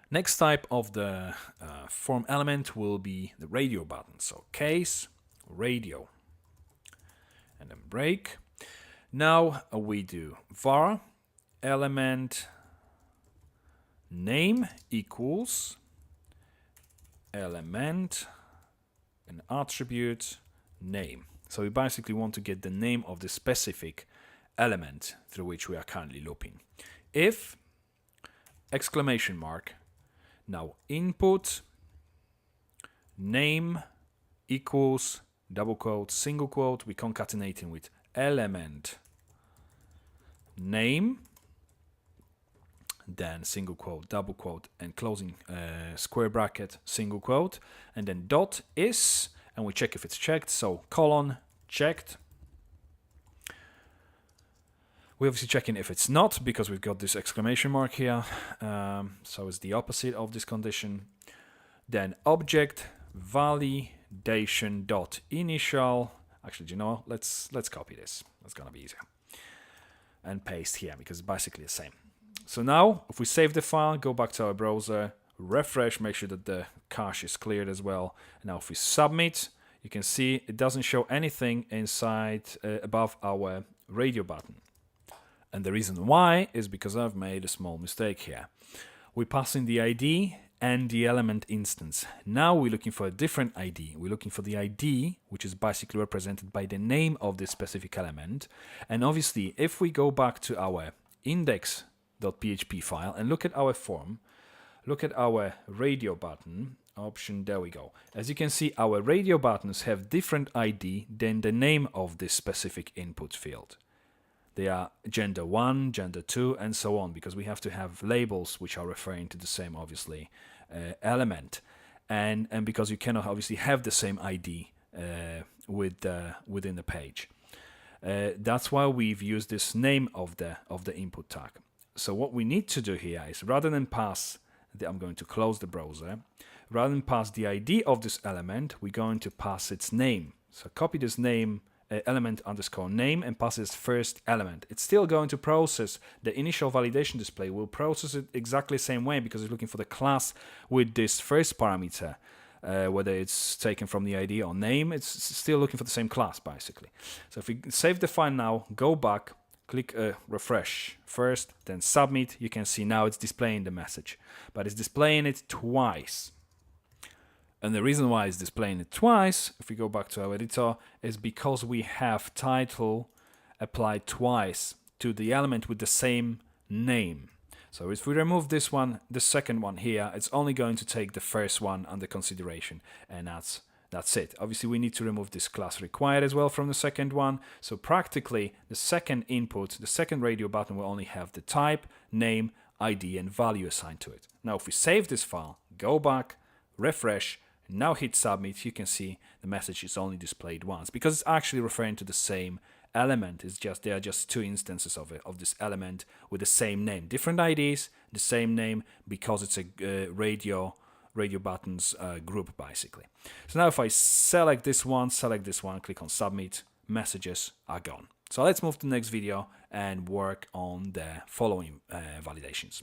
Next type of the form element will be the radio button. So case, radio, and then break. Now we do var element name equals element an attribute name. So we basically want to get the name of the specific element through which we are currently looping. If exclamation mark, now input name equals double quote, single quote, we concatenating with element name, then single quote, double quote, and closing square bracket, single quote, and then dot is, and we check if it's checked, so colon checked. We're obviously checking if it's not, because we've got this exclamation mark here, so it's the opposite of this condition. Then object validation dot initial. Actually, do you know, let's copy this. That's gonna be easier. And paste here, because it's basically the same. So now, if we save the file, go back to our browser, refresh, make sure that the cache is cleared as well. Now if we submit, you can see it doesn't show anything inside above our radio button. And the reason why is because I've made a small mistake here. We pass in the ID and the element instance. Now we're looking for a different ID. We're looking for the ID, which is basically represented by the name of this specific element. And obviously, if we go back to our index.php file and look at our form, look at our radio button option, there we go. As you can see, our radio buttons have different ID than the name of this specific input field. They are gender 1, gender 2, and so on, because we have to have labels which are referring to the same, obviously, element. And because you cannot obviously have the same ID within the page. That's why we've used this name of the input tag. So what we need to do here is, rather than pass, I'm going to close the browser, rather than pass the ID of this element, we're going to pass its name. So copy this name, element underscore name, and pass its first element. It's still going to process the initial validation display. We'll process it exactly the same way, because it's looking for the class with this first parameter. Whether it's taken from the ID or name, it's still looking for the same class, basically. So if we save the file now, go back, click refresh first, then submit, you can see now it's displaying the message. But it's displaying it twice. And the reason why it's displaying it twice, if we go back to our editor, is because we have title applied twice to the element with the same name. So if we remove this one, the second one here, it's only going to take the first one under consideration, and that's it. Obviously, we need to remove this class required as well from the second one. So practically, the second input, the second radio button will only have the type, name, ID, and value assigned to it. Now, if we save this file, go back, refresh, now hit submit, you can see the message is only displayed once, because it's actually referring to the same element. It's just, there are just two instances of it, of this element with the same name, different IDs, the same name, because it's a radio buttons group, basically. So now if I select this one, click on submit, messages are gone. So let's move to the next video and work on the following validations.